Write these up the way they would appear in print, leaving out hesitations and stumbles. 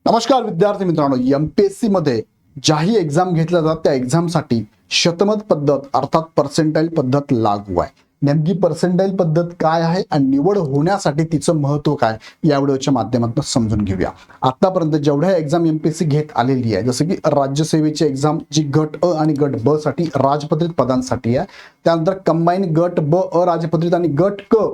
नमस्कार विद्यार्थी मित्रांनो, एमपीएससी मध्ये ज्याही एक्झाम घेतल्या जातात त्या एक्झामसाठी शतमत पद्धत अर्थात पर्सेंटाईल पद्धत लागू आहे. नेमकी पर्सेंटाईल पद्धत काय आहे आणि निवड होण्यासाठी तिचं महत्त्व काय या व्हिडिओच्या माध्यमातून समजून घेऊया. आतापर्यंत जेवढ्या एक्झाम एमपीएससी घेत आलेली आहे, जसं की राज्यसेवेची एक्झाम जी गट अ आणि गट ब साठी राजपत्रित पदांसाठी आहे, त्यानंतर कंबाईन गट ब अराजपत्रित आणि गट क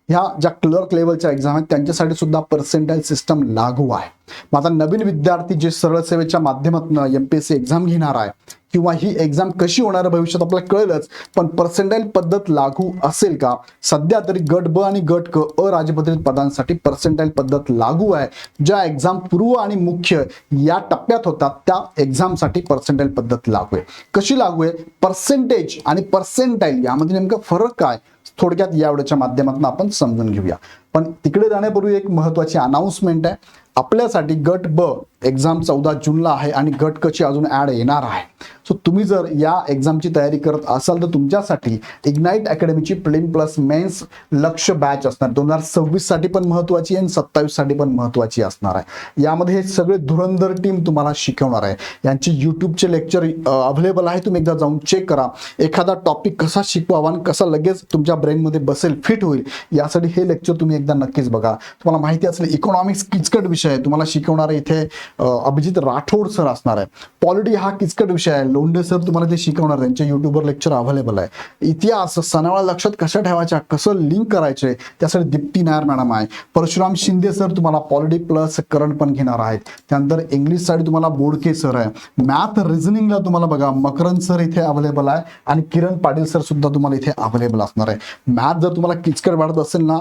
ह्या ज्या क्लर्क लेवलच्या एक्झाम आहेत त्यांच्यासाठी सुद्धा पर्सेंटाईल सिस्टम लागू आहे. मग आता नवीन विद्यार्थी जे सरळ सेवेच्या माध्यमातून एमपीएससी एक्झाम घेणार आहे किंवा ही एक्झाम कशी होणार आहे भविष्यात आपल्याला कळेलच, पण पर्सेंटाईल पद्धत लागू असेल का? सध्या तरी गट ब आणि गट क अराजपत्रित पदांसाठी पर्सेंटाईल पद्धत लागू आहे. ज्या एक्झाम पूर्व आणि मुख्य या टप्प्यात होतात त्या एक्झामसाठी पर्सेंटाईल पद्धत लागू आहे. कशी लागू आहे? पर्सेंटेज आणि पर्सेंटाईल यामध्ये नेमका फरक काय थोडक्यात या व्हिडिओच्या माध्यमातून आपण समजून घेऊया. पण तिकडे जाण्यापूर्वी एक महत्त्वाची अनाउन्समेंट आहे. आपल्यासाठी गट ब एक्झाम 14 जूनला आहे आणि गट क ची अजून ॲड येणार आहे. सो तुम्ही जर या एक्झामची तयारी करत असाल तर तुमच्यासाठी इग्नाइट अकॅडमीची प्रिलिम प्लस मेन्स लक्ष्य बॅच असणार 2026 साठी पण महत्त्वाची आणि 27 साठी पण महत्त्वाची असणार आहे. यामध्ये हे सगळे धुरंधर टीम तुम्हाला शिकवणार आहे. यांची यूट्यूबचे लेक्चर अवेलेबल आहे, तुम्ही एकदा जाऊन चेक करा. एखादा टॉपिक कसा शिकवावा आणि कसा लगेच तुमच्या ब्रेनमध्ये बसेल, फिट होईल, यासाठी हे लेक्चर तुम्ही एकदा नक्कीच बघा. तुम्हाला माहिती असेल इकॉनॉमिक्स किचकट विषय आहे, तुम्हाला शिकवणारे इथे अभिजित राठोड सर असणार आहे. पॉलिटी हा किचकट विषय आहे, लोंढे सर तुम्हाला ते शिकवणार, त्यांच्या युट्यूबवर लेक्चर अवेलेबल आहे. इतिहास सणावार लक्षात कशा ठेवायच्या, कसं लिंक करायचे त्यासाठी दीप्ती नायर मॅडम आहे. परशुराम शिंदे सर तुम्हाला पॉलिटी प्लस करंट पण घेणार आहेत. त्यानंतर इंग्लिशसाठी तुम्हाला बोडके सर आहे. मॅथ रिझनिंगला तुम्हाला बघा मकरंद सर इथे अवेलेबल आहे आणि किरण पाटील सर सुद्धा तुम्हाला इथे अवेलेबल असणार आहे. मॅथ जर तुम्हाला किचकट वाटत असेल ना,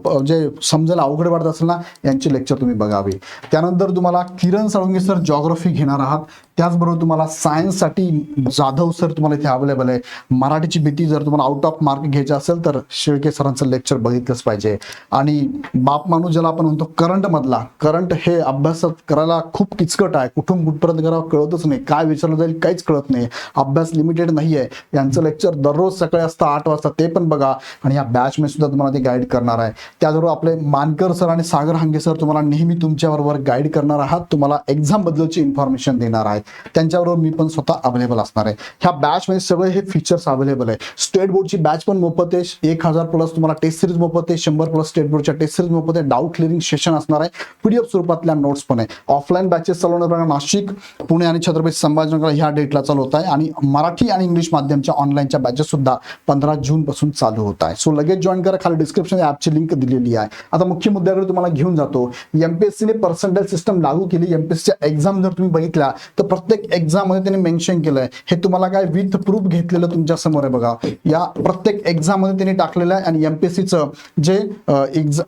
म्हणजे समजायला अवघड वाटत असेल ना, यांचे लेक्चर तुम्ही बघावे. त्यानंतर तुम्हाला किरण साळुंगे सर जॉग्राफी घेणार आहात. त्याचबरोबर तुम्हाला सायन्ससाठी जाधव सर तुम्हाला इथे अवेलेबल आहे. मराठीची भीती जर तुम्हाला आउट ऑफ मार्क घ्यायचे असेल तर शेळके सरांचं लेक्चर बघितलंच पाहिजे. आणि बाप माणूस ज्याला आपण म्हणतो करंट मधला, करंट हे अभ्यास करायला खूप किचकट आहे, कुठून कुठपर्यंत करावं कळतच नाही, काय विचारलं जाईल काहीच कळत नाही, अभ्यास लिमिटेड नाही आहे. यांचं लेक्चर दररोज सकाळी असतं 8 वाजता, ते पण बघा. आणि या बॅचमध्ये सुद्धा तुम्हाला ते गाईड करणार आहे. त्याचबरोबर आपले मानकर सर आणि सागर हांगे सर तुम्हाला नेहमी तुमच्याबरोबर गाईड करणार आहात, तुम्हाला एक्झाम बद्दलची इन्फॉर्मेशन देणार आहेत. त्यांच्याबरोबर मी पण स्वतः अवेलेबल असणार आहे. ह्या बॅचमध्ये सगळे हे फीचर्स अवेलेबल आहे. स्टेट बोर्डची बॅच पण मोफत आहे. 1000 प्लस तुम्हाला टेस्ट सिरीज मोफत आहे. 100 प्लस स्टेट बोर्डच्या टेस्ट सिरीज मोफत आहे. डाऊट क्लिअरिंग सेशन असणार आहे. पीडीएफ स्वरूपातल्या नोट्स पण आहे. ऑफलाईन बॅचेस चालवणार नाशिक, पुणे आणि छत्रपती संभाजीनगर ह्या डेटला चालू होत आहे. आणि मराठी आणि इंग्लिश माध्यमच्या ऑनलाईनच्या बॅचेस सुद्धा 15 जून पासून चालू होत आहे. सो लगेच जॉईन करा. खाली डिस्क्रिप्शन ॲपची लिंक दिलेली आहे. आता मुख्य मुद्द्याकडे तुम्हाला घेऊन जातो. एमपीएससीने पर्सेंटाईल सिस्टम लागू केली. एमपीएससीच्या एक्झाम जर तुम्ही बघितल्या तर प्रत्येक एक्झाम मध्ये त्यांनी मेन्शन केलंय. हे तुम्हाला काय विथ प्रूफ घेतलेलं तुमच्या समोर आहे बघा. या प्रत्येक एक्झाम मध्ये त्यांनी टाकलेलं आहे. आणि एमपीएससीचं जे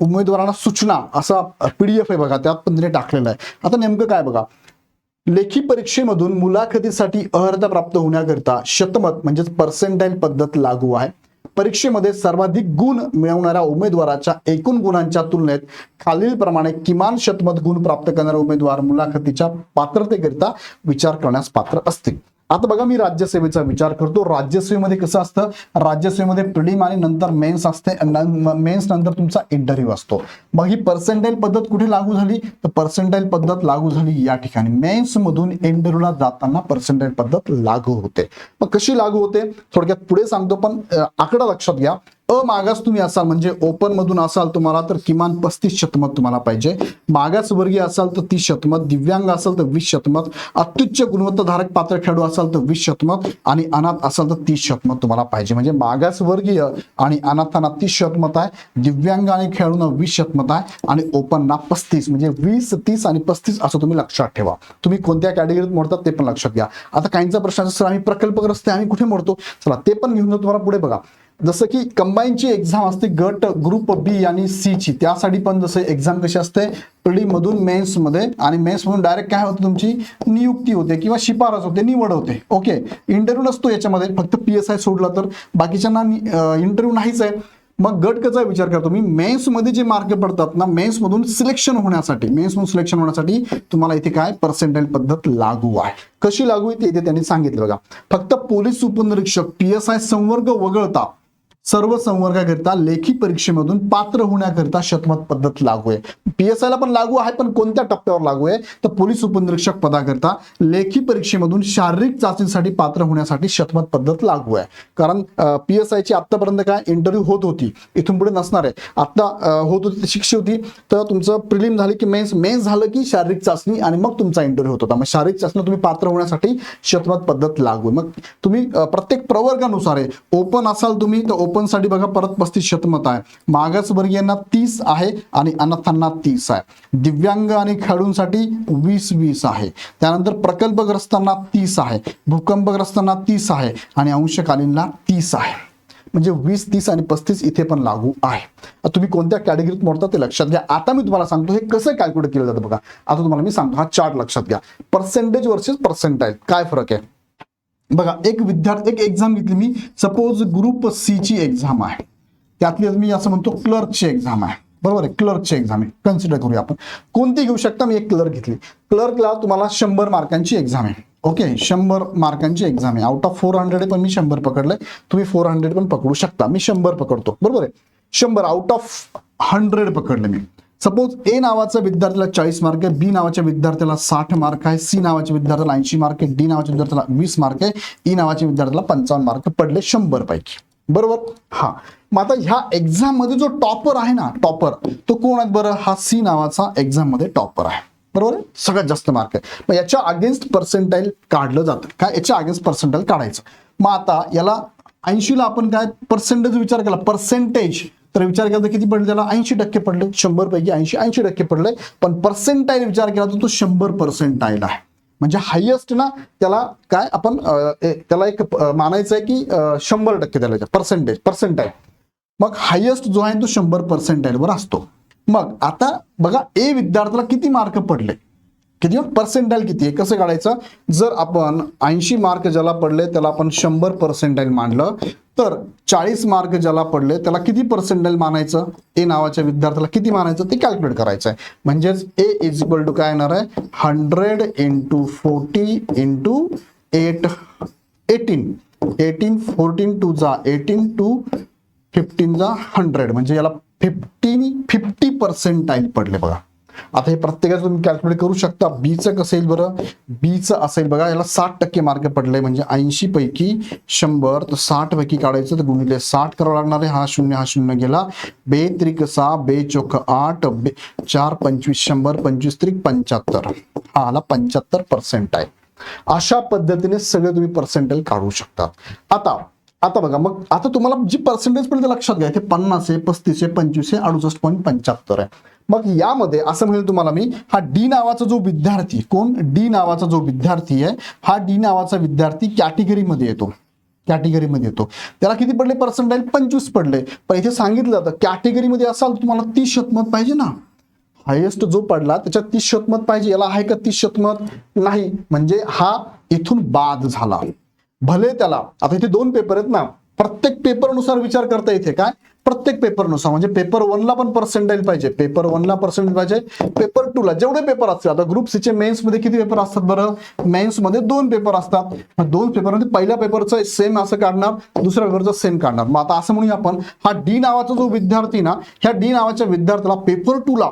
उमेदवारांना सूचना असा पीडीएफ आहे बघा, त्यात पण त्यांनी टाकलेलं आहे. आता नेमकं काय बघा, लेखी परीक्षेमधून मुलाखतीसाठी अर्हता प्राप्त होण्याकरिता शतमत म्हणजेच पर्सेंटाईल पद्धत लागू आहे. परीक्षेमध्ये सर्वाधिक गुण मिळवणाऱ्या उमेदवाराच्या एकूण गुणांच्या तुलनेत खालीलप्रमाणे किमान शतमत गुण प्राप्त करणारे उमेदवार मुलाखतीच्या पात्रतेकरिता विचार करण्यास पात्र असतील. आता बघा, मी राज्यसेवेचा विचार करतो. राज्यसेवेमध्ये कसं असतं, राज्यसेवेमध्ये प्रिलिम आणि नंतर मेन्स असते. मेन्स नंतर तुमचा इंटरव्ह्यू असतो. मग ही पर्सेंटाईल पद्धत कुठे लागू झाली तर पर्सेंटाईल पद्धत लागू झाली या ठिकाणी. मेन्स मधून इंटरव्ह्यूला जाताना पर्सेंटाईल पद्धत लागू होते. मग कशी लागू होते थोडक्यात पुढे सांगतो, पण आकडा लक्षात घ्या. मागास तुम्ही असाल म्हणजे ओपन मधून असाल तुम्हाला तर किमान 35 शतमत तुम्हाला पाहिजे. मागास वर्गीय असाल तर 30 शतमत, दिव्यांग असाल तर 20 शतमत, अत्युच्च गुणवत्ताधारक पात्र खेळाडू असाल तर 20 शतमत आणि अनाथ असाल तर 30 शतमत तुम्हाला पाहिजे. म्हणजे मागास वर्गीय आणि अनाथांना 30 शतमत आहे, दिव्यांग आणि खेळाडूंना 20 शतमत आहे आणि ओपनना 35. म्हणजे 20, 30 आणि 35 असं तुम्ही लक्षात ठेवा. तुम्ही कोणत्या कॅटेगरीत मोडतात ते पण लक्षात घ्या. आता काहींचा प्रश्न असेल, आम्ही प्रकल्पग्रस्त आम्ही कुठे मोडतो, चला ते पण घेऊन तुम्हाला पुढे बघा. जसं की कंबाईनची एक्झाम असते गट ग्रुप बी आणि सी ची, त्यासाठी पण जसं एक्झाम कशी असते प्रिलिम मधून मेन्स मध्ये, आणि मेन्स मधून डायरेक्ट काय होतं तुमची नियुक्ती होते किंवा शिफारस होते, निवड होते. ओके, इंटरव्ह्यू नसतो याच्यामध्ये, फक्त PSI सोडला तर बाकीच्यांना इंटरव्ह्यू नाहीच आहे. मग गट कचा विचार करतो मी, मेन्स मध्ये जे मार्क पडतात ना, मेन्स मधून सिलेक्शन होण्यासाठी तुम्हाला इथे काय पर्सेंटाईल पद्धत लागू आहे. कशी लागू आहे ते इथे त्यांनी सांगितलं बघा. फक्त पोलीस उपनिरीक्षक PSI संवर्ग वगळता सर्व संवर्गाकरिता लेखी परीक्षेमधून पात्र होण्याकरिता शतमत पद्धत लागू आहे। PSI ला पण लागू आहे, पण कोणत्या टप्प्यावर लागू आहे तर पोलीस उपनिरीक्षक पदाकरिता लेखी परीक्षेमधून शारीरिक चाचणीसाठी पात्र होण्यासाठी शतमत पद्धत लागू आहे। कारण PSI ची आतापर्यंत काय इंटरव्ह्यू होत होती, इथून पुढे नसणार आहे। आता होत होती शिक्षी होती, तर तुमचं प्रिलिम झाली की मेन्स झालं की शारीरिक चाचणी आणि मग तुमचा इंटरव्ह्यू होत होता। मग शारीरिक चाचणी तुम्ही पात्र होण्यासाठी शतमत पद्धत लागू आहे। मग तुम्ही प्रत्येक प्रवर्गानुसार आहे, ओपन असाल तुम्ही तर ओपन साठी बघा परत 35 शतमत आहे, मागासवर्गीयांना 30 आहे आणि अनाथांना 30 आहे, दिव्यांग आणि खेळाडूंसाठी 20-20 आहे, त्यानंतर प्रकल्पग्रस्तांना 30 आहे, भूकंपग्रस्तांना 30 आहे आणि अंशकालीनला 30 आहे। म्हणजे 20, 30 आणि 35 इथे पण लागू आहे। तुम्ही कोणत्या कॅटेगरीत मोडता ते लक्षात घ्या। आता मी तुम्हाला सांगतो हे कसं कॅल्क्युलेट केलं जातं बघा। आता तुम्हाला मी सांगतो, हा चार्ट लक्षात घ्या, पर्सेंटेज वर्सेस पर्सेंटाइल काय फरक आहे बघा। एक एक्झाम घेतली मी, सपोज ग्रुप सी ची एक्झाम आहे, त्यातली मी असं म्हणतो क्लर्कची एक्झाम आहे, बरोबर आहे, क्लर्कची एक्झाम आहे, कन्सिडर करूया आपण, कोणती घेऊ शकता। मी एक क्लर्क घेतली, क्लर्कला तुम्हाला 100 मार्कांची एक्झाम आहे, ओके, 100 मार्कांची एक्झाम आहे, आउट ऑफ 400 पण मी 100 पकडलंय, तुम्ही 400 पण पकडू शकता, मी 100 पकडतो, बरोबर आहे, 100 आउट ऑफ 100 पकडले मी। सपोज ए नावाच्या विद्यार्थ्याला 40 मार्क आहे, बी नावाच्या विद्यार्थ्याला 60 मार्क आहे, सी नावाच्या विद्यार्थ्याला 80 मार्क आहे, डी नावाच्या विद्यार्थ्याला 20 मार्क आहे, ई नावाच्या विद्यार्थ्याला 55 मार्क पडले 100 पैकी, बरोबर। हा, मग आता ह्या एक्झाम मध्ये जो टॉपर आहे ना, टॉपर तो कोण आहे बरं, हा सी नावाचा एक्झाम मध्ये टॉपर आहे, बरोबर आहे, सगळ्यात जास्त मार्क आहे। मग याच्या अगेन्स्ट पर्सेंटाइल काढलं जातं, काय याच्या अगेन्स्ट पर्सेंटाइल काढायचं। मग आता याला 80 ला आपण काय पर्सेंटेज विचार केला, पर्सेंटेज तर विचार केला तर किती पडले, त्याला 80% पडले, 100 पैकी 80% पडले, पण पर्सेंटाइल विचार केला तर तो 100% आहे, म्हणजे हायएस्ट ना त्याला काय आपण त्याला एक मानायचं आहे की 100% त्याला पर्सेंटाइल। मग हायएस्ट जो आहे तो 100% वर असतो। मग आता बघा ए विद्यार्थ्याला किती मार्क पडले, किती पर्सेंटाइल किती आहे, कसं काढायचं, जर आपण 80 मार्क ज्याला पडले त्याला आपण 100% मानलं, तर 40 मार्क ज्याला पडले त्याला किती पर्सेंटाइल मानायचं, ए नावाच्या विद्यार्थ्याला किती मानायचं ते कॅल्क्युलेट करायचं आहे। म्हणजेच ए इज इक्वल टू काय येणार आहे, 100 × 40 × 8 18 14 2 जा 18 2 15 जा 100, म्हणजे याला 50% पडले बघा। आता हे प्रत्येकाचं तुम्ही कॅल्क्युलेट करू शकता। बीचं कसं येईल बरं, बीचं असेल बघा, याला 60% मार्क पडले, म्हणजे 80 पैकी 100, तर 60 पैकी काढायचं तर गुणिले 60 करावं लागणार आहे, हा शून्य गेला, 2 त्रिक 6, 2 चौक 8, 4 25 100, 25 त्रिक 75, हा आला 75% आहे। अशा पद्धतीने सगळे तुम्ही पर्सेंटाइल काढू शकता। आता बघा, मग आता तुम्हाला जी पर्सेंटेज पडते लक्षात घ्या, ते 50 आहे, 35 आहे, 25 आहे, 68.75 आहे। मग यामध्ये असं म्हणेल तुम्हाला मी, हा डी नावाचा जो विद्यार्थी, कोण डी नावाचा जो विद्यार्थी आहे, हा डी नावाचा विद्यार्थी कॅटेगरीमध्ये येतो, त्याला किती पडले पर्सेंटाइल, 25 पडले। पण इथे सांगितलं जातं कॅटेगरीमध्ये असाल तुम्हाला 30 शतमत पाहिजे ना, हायेस्ट जो पडला त्याच्यात 30 शतमत पाहिजे, याला आहे का 30 शतमत, नाही, म्हणजे हा इथून बाद झाला। भले त्याला आता इथे 2 पेपर आहेत ना, प्रत्येक पेपरनुसार विचार करता येते, काय प्रत्येक पेपरनुसार, म्हणजे पेपर 1 ला पण पर्सेंटाइल पाहिजे, पेपर 1 ला पर्सेंटाइल पाहिजे, पेपर 2 ला जेवढे पेपर असतात। आता ग्रुप सी चे मेन्स मध्ये किती पेपर असतात बरं, मेन्स मध्ये 2 पेपर असतात, 2 पेपरमध्ये पहिल्या पेपरचं सेम असं काढणार, दुसऱ्या पेपरचं सेम काढणार। मग आता असं म्हणूया आपण, हा डी नावाचा जो विद्यार्थी ना, ह्या डी नावाच्या विद्यार्थ्याला पेपर 2 ला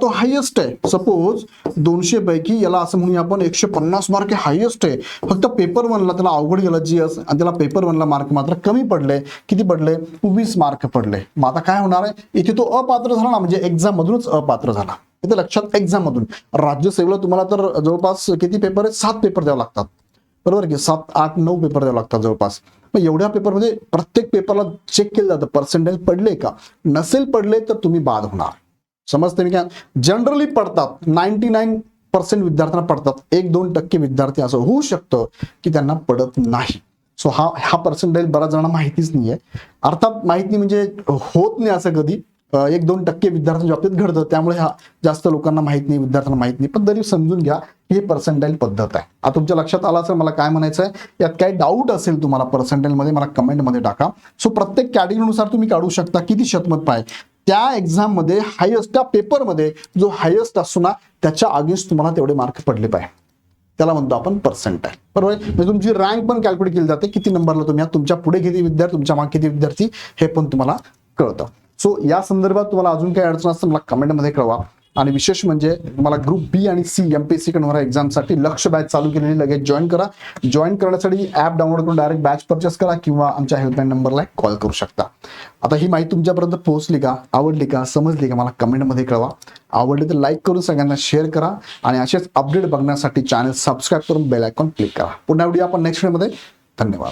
तो हायेस्ट आहे, सपोज 200 पैकी याला असं म्हणूया आपण 150 मार्क हायेस्ट आहे, फक्त पेपर 1 ला त्याला अवघड गेलं जीएस आणि त्याला पेपर 1 ला मार्क मात्र कमी पडले, किती पडले, 20 मार्क पडले। मग आता काय होणार आहे, इथे तो अपात्र झाला ना, म्हणजे एक्झाम मधूनच अपात्र झाला, इथे लक्षात, एक्झाम मधून। राज्यसेवेला तुम्हाला तर जवळपास किती पेपर आहे, 7 पेपर द्यावे लागतात, बरोबर की 7, 8, 9 पेपर द्यावे लागतात जवळपास। मग एवढ्या पेपरमध्ये प्रत्येक पेपरला चेक केलं जातं पर्सेंटाइल पडले का, नसेल पडले तर तुम्ही बाद होणार, समजते मी काय। जनरली पडतात, 99% विद्यार्थ्यांना पडतात, 1-2% विद्यार्थी असं होऊ शकतं की त्यांना पडत नाही। सो हा पर्सेंटाइल बऱ्याच जणांना माहितीच नाहीये, अर्थात माहित नाही म्हणजे होत नाही असं कधी, 1-2% विद्यार्थ्यांच्या बाबतीत घडतं, त्यामुळे हा जास्त लोकांना माहित नाही, विद्यार्थ्यांना माहित नाही, पण तरी समजून घ्या ही पर्सेंटाइल पद्धत आहे। आता तुमच्या लक्षात आला असेल मला काय म्हणायचं आहे, यात काही डाऊट असेल तुम्हाला पर्सेंटाइल मध्ये मला कमेंटमध्ये टाका। सो प्रत्येक कॅटेगरीनुसार तुम्ही काढू शकता किती शतमत पाहिजे, त्या एक्झाम मध्ये हायेस्ट, त्या पेपर मध्ये जो हायेस्ट असतो ना त्याच्या अगेन्स्ट तुम्हाला तेवढे मार्क पडले पाहिजे, त्याला म्हणतो आपण पर्सेंटाईल. बरोबर आहे. म्हणजे तुमची रँक पण कॅल्क्युलेट केली जाते, किती नंबरला तुम्ही आहात, तुमच्या पुढे किती विद्यार्थी, तुमच्या मागे किती विद्यार्थी, हे पण तुम्हाला कळतं. सो या संदर्भात तुम्हाला अजून काही अडचण असतं मला कमेंटमध्ये कळवा. आणि विशेष म्हणजे तुम्हाला ग्रुप बी आणि सी एमपीएससी कडून एक्झामसाठी लक्ष बॅच चालू केलेली, लगेच जॉईन करा. जॉईन करण्यासाठी ऍप डाउनलोड करून डायरेक्ट बॅच परचेस करा किंवा आमच्या हेल्पलाईन नंबरला कॉल करू शकता. आता ही माहिती तुमच्यापर्यंत पोहोचली का, आवडली का, समजली का, मला कमेंटमध्ये कळवा. आवडली तर लाईक करून सगळ्यांना शेअर करा आणि असेच अपडेट बघण्यासाठी चॅनल सबस्क्राईब करून बेल आयकॉन क्लिक करा. पुन्हा व्हिडिओ आपण नेक्स्ट व्हिडिओमध्ये. धन्यवाद.